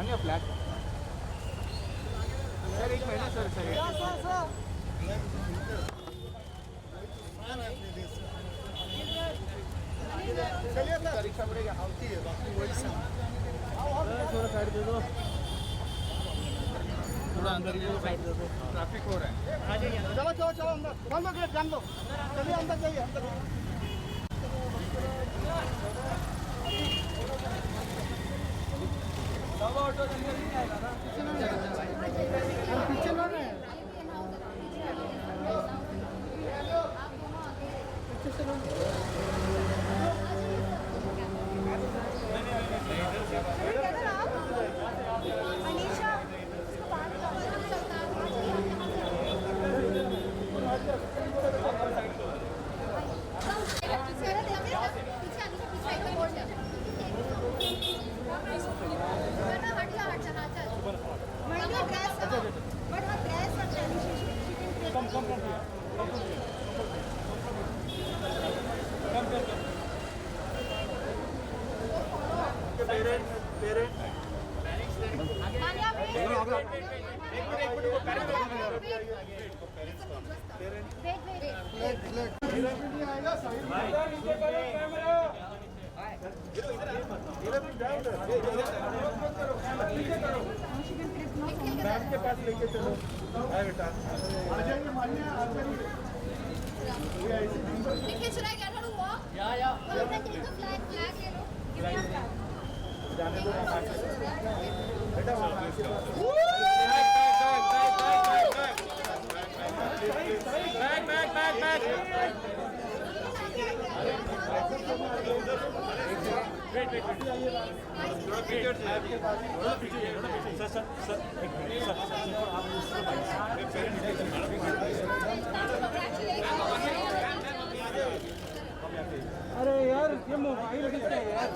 अन्य flat sir एक महिना सर चलिए परीक्षा पड़ेगा आवती है बाकी वही थोड़ा साइड दे दो थोड़ा अंदर साइड दे दो ट्रैफिक हो रहा है आ जाइए चलो चलो चलो अंदर बंद दो गेट जान दो चलिए अंदर जाइए अंदर सब ऑटो अंदर नहीं आएगा ना पीछे ना है पीछे से अनीशा मैम के पास लेके चलो बेटा आ जाइए मान्य should I get her to walk? या Flag ले लो. Give me a flag. जाने दो बेटा बैक अरे यार ये मोबाइल किसका है यार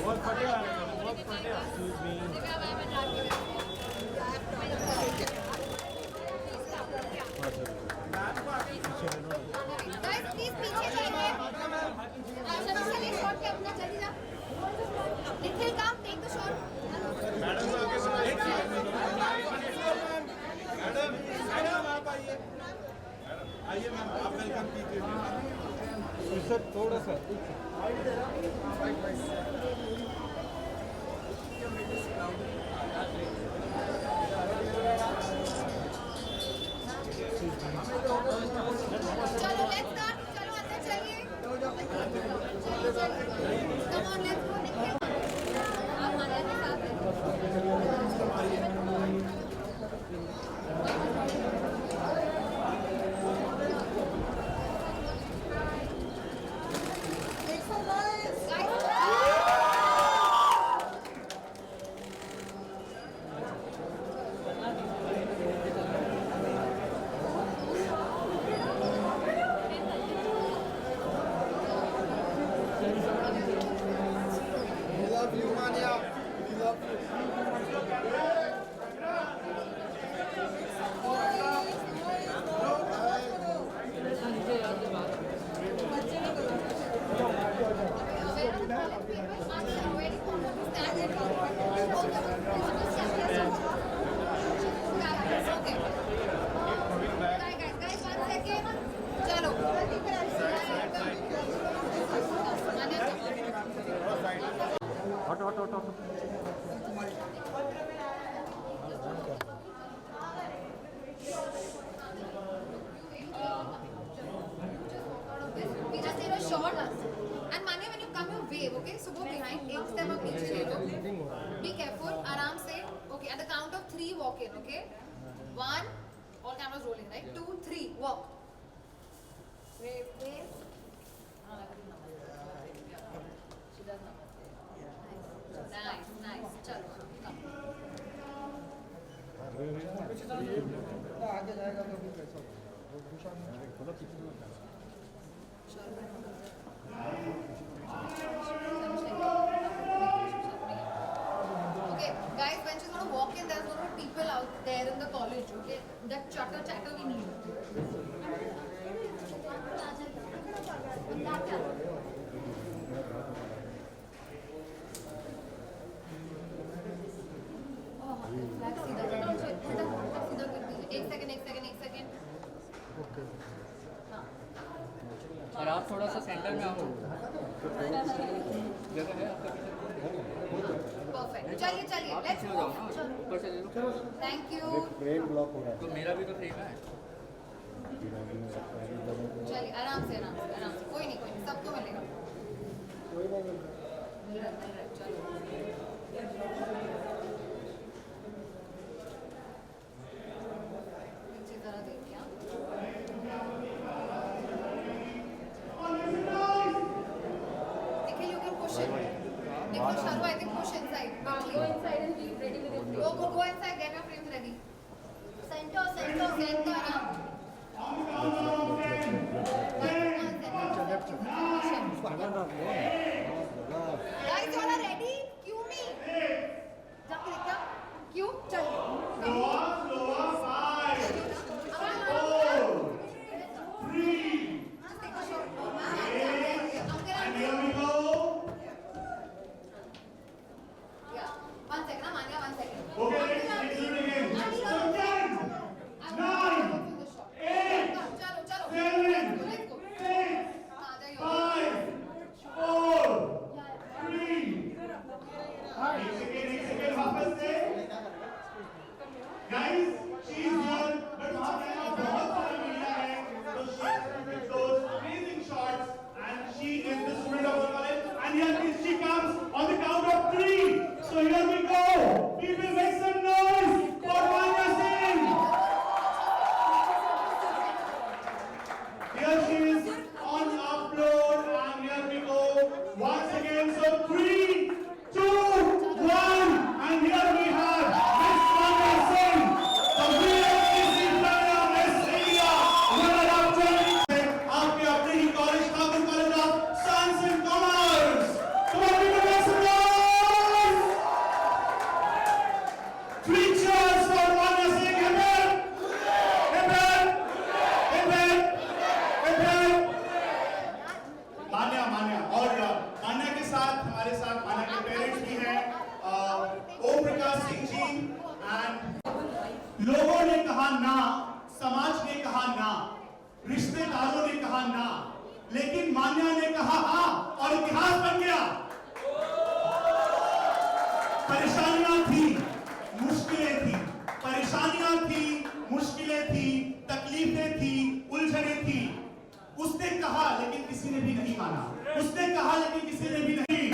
बहुत फटे बहुत प्लीज पीछे जाइए शॉट के अपना जल्दी जा निखिल काम टेक द शॉट मैडम आप आइए मैम आप वेलकम कीजिए सर थोड़ा सा चलो लेट्स स्टार्ट चलो अंदर चलिए come on let's go Nikhil आप मान्या के साथ short and Manya when you come you wave okay so go behind एक step up नीचे ले लो be careful आराम से okay at the count of 3 walk in okay 1 all cameras rolling right 2 3 walk wave she does namaste nice चलो आगे जाएगा तो फिर कैसा होगा Okay, guys, when she's going to walk in, there's going to be people out there in the college, okay? That chatter we need. और आप थोड़ा सा सेंटर में आओ। जगह है आपका परफेक्ट, चलिए चलिए आप लेट्स पीछे हो जाओ ना, ऊपर से ले लो। Thank you. फ्रेम ब्लॉक हो रहा तो मेरा भी तो फ्रेम है। चलिए आराम से आराम से आराम से, कोई नहीं सबको मिलेगा। मिल रहा है, चलो नीचे जरा देखिए आप। देखिए यू कैन पुश इट। देखो Sharma, I think push inside. Go inside and be ready with your frame. Go inside, get your frames ready. Center Guys, you all are ready? Cue me. जब देखा क्यों चलिए। One second, Manya, 1 second. Okay, let's do it again. So 10, 9, 8, चलो चलो 7, let's go 6, हाँ जाइए 5, 4, 3, एक second वापस से guys she is here but वहां पे ना बहुत सारा मीडिया है तो she those amazing shots and she is the student of the college and here she comes on the count of 3 so here we go people make some noise for Manya Singh here she is on upload and here we go once again so 3 2 1 and here we have Miss Manya Singh the VLCC player Miss India runner up 20 आपके अपने ही college Thakur College of Science and Commerce come on people make some noise 3 cheers for Manya Singh मान्या और मान्या के साथ हमारे साथ मान्या के parents भी हैं ओम प्रकाश सिंह जी एंड लोगों ने कहा ना समाज ने कहा ना रिश्तेदारों ने कहा ना लेकिन मान्या ने कहा हाँ और इतिहास बन गया परेशानियां थी मुश्किलें थी परेशानियां थी मुश्किलें थी तकलीफें थी उलझने थी उसने कहा लेकिन किसी ने भी नहीं माना उसने कहा लेकिन किसी ने भी नहीं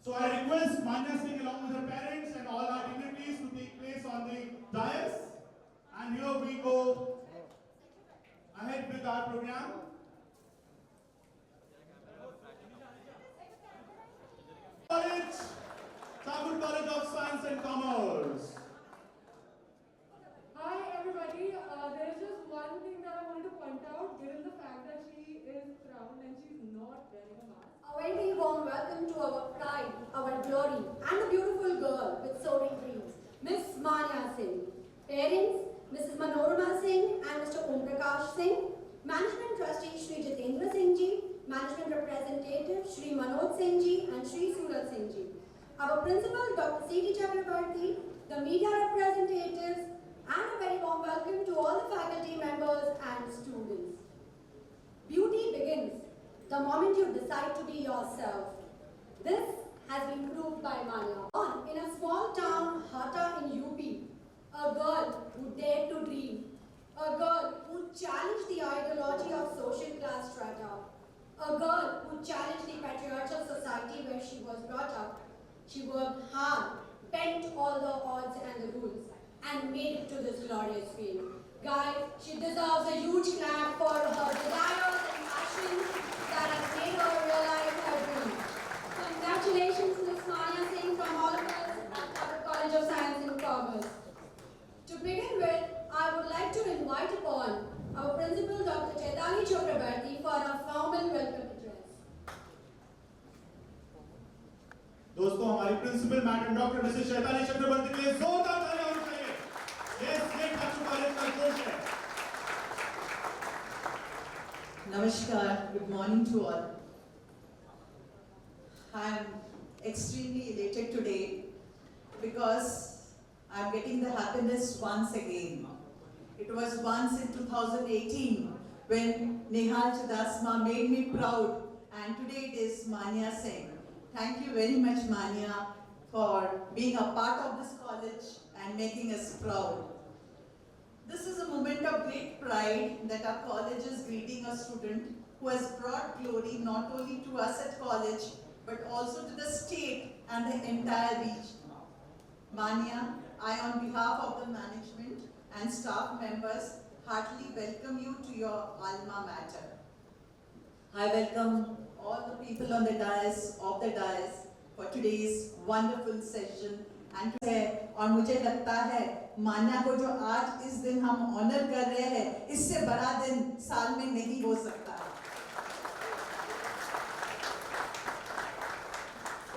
So I request Manya Singh along with her parents and all our dignitaries to take place on the dais and here we go ahead with our program. College, Thakur College of Science and Commerce. Hi everybody. There's just one thing that I wanted to point out, given the fact that she is crowned and she's not wearing a mask. A very warm welcome to our pride, our glory, and a beautiful girl with soaring dreams, Miss Manya Singh. Parents, Mrs. Manorama Singh and Mr. Om Prakash Singh. Management Trustee Shri Jitendra Singh Ji. Management Representative Shri Manoj Singh Ji and Shri Surat Singh Ji. Our Principal Dr. C.D. Chakrabarti, the media representatives, and a very warm welcome to all the faculty members and students. Beauty begins the moment you decide to be yourself. This has been proved by Manya. In a small town, Hata in UP, a girl who dared to dream, a girl who challenged the ideology of social class strata, a girl who challenged the patriarchal society where she was brought up. She worked hard, bent all the odds and the rules, and made it to this glorious field. Guys, she deserves a huge clap for her desires and passion that has made her realize her dream. Congratulations, Ms. Manya Singh, from all of us at Thakur College of Science and Commerce. To begin with, I would like to invite upon our Principal Dr. Chaitanya Chakrabarti for a formal welcome address. दोस्तों हमारी principal madam doctor Mrs शैतानी चक्रवर्ती के लिए जोरदार तालियां होनी चाहिए yes ये ठाकुर कॉलेज का जोश है Namaskar, good morning to all. I am extremely elated today because I I'm getting the happiness once again. It was once in 2018 when Nehal Chudasama made me proud, and today it is Manya Singh. Thank you very much, Manya, for being a part of this college and making us proud. This is a moment of great pride that our college is greeting a student who has brought glory not only to us at college, but also to the state and the entire region. Manya, I on behalf of the management and staff members heartily welcome you to your alma mater. I welcome all the people on the dais for today's wonderful session. और मुझे लगता है मान्या को जो आज इस दिन हम ऑनर कर रहे हैं, इससे बड़ा दिन साल में नहीं हो सकता।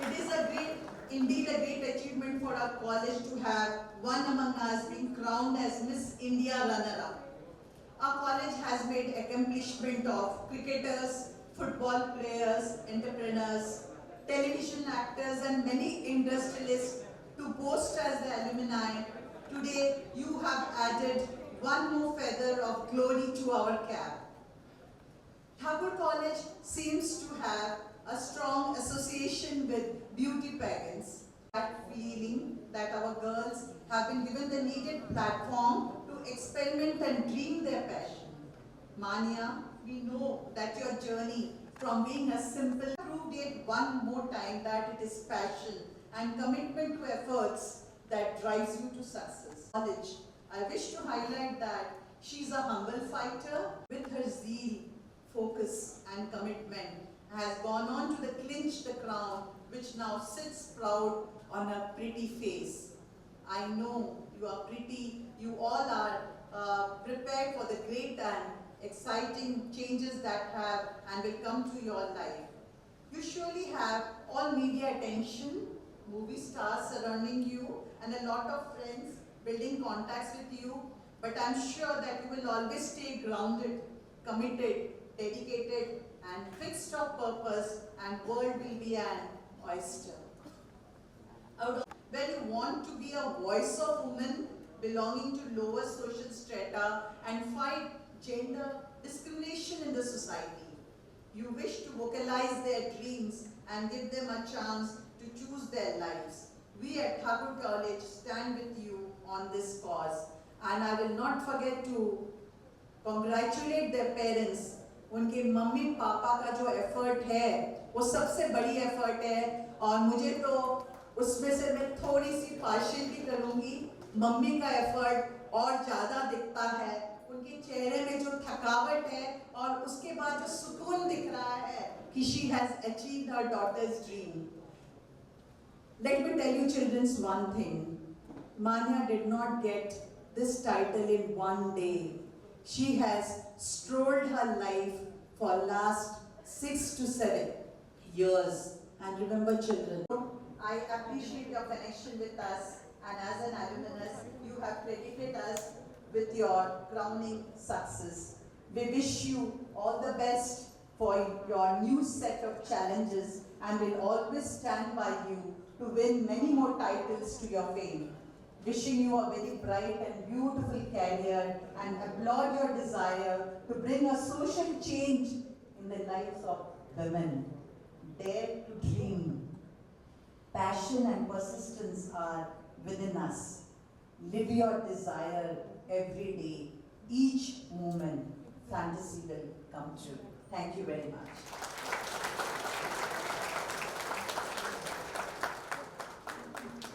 It is indeed a great achievement for our college to have one among us being crowned as Miss India runner-up. Our college has made accomplishment of cricketers, football players, entrepreneurs, television actors, and many industrialists to boast as the alumni. Today, you have added one more feather of glory to our cap. Thakur College seems to have a strong association with beauty pageants. That feeling that our girls have been given the needed platform to experiment and dream their passion. Manya, we know that your journey from being a simple proved it one more time that it is passion and commitment to efforts that drives you to success. College, I wish to highlight that she's a humble fighter with her zeal, focus and commitment has gone on to clinch the crown which now sits proud on her pretty face. I know you are pretty, you all are prepared for the great and exciting changes that have and will come to your life. You surely have all media attention, movie stars surrounding you, and a lot of friends building contacts with you, but I'm sure that you will always stay grounded, committed, dedicated, and fixed of purpose, and world will be an oyster. When you want to be a voice of women belonging to lower social strata and fight gender discrimination in the society, you wish to vocalize their dreams and give them a chance to choose their lives. We at Thakur College stand with you on this cause, and I will not forget to congratulate their parents. उनके mummy papa का जो effort है वो सबसे बड़ी effort है, और मुझे तो उसमें से मैं थोड़ी सी पार्शियलिटी करूँगी। मम्मी का एफर्ट और ज़्यादा दिखता है, उनके चेहरे में जो थकावट है और उसके बाद जो सुकून दिख रहा है कि she has achieved her daughter's dream. Let me tell you children one thing. Manya did not get this title in one day. She has strolled her life for last 6 to 7 years. And remember children, I appreciate your connection with us, and as an alumnus, you have credited us with your crowning success. We wish you all the best for your new set of challenges, and will always stand by you to win many more titles to your fame. Wishing you a very bright and beautiful career, and applaud your desire to bring a social change in the lives of women. Dare to dream. Passion and persistence are within us. Live your desire every day. Each moment, fantasy will come true. Thank you very much.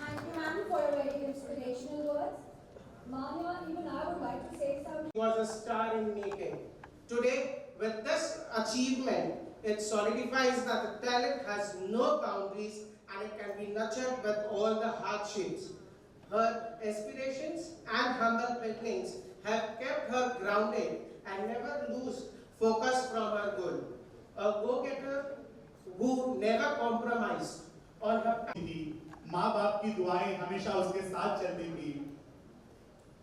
Thank you, ma'am, for your very inspirational words. Manya, even I would like to say something. Was a star in making. Today, with this achievement, it solidifies that the talent has no boundaries and it can be nurtured with all the hardships. Her aspirations and humble beginnings have kept her grounded and never lose focus from her goal. A go-getter who never compromised on her माँ बाप की दुआएं हमेशा उसके साथ चलती थी।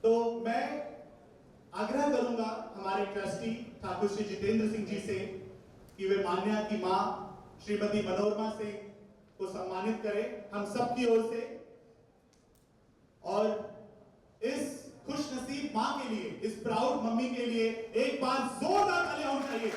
तो मैं आग्रह करूंगा हमारे ट्रस्टी ठाकुर श्री जितेंद्र सिंह जी से कि वे मान्या की मां श्रीमती मनोरमा सिंह को सम्मानित करें हम सब की ओर से। और माँ के लिए, इस प्राउड मम्मी के लिए एक बार जोरदार तालियां होनी चाहिए।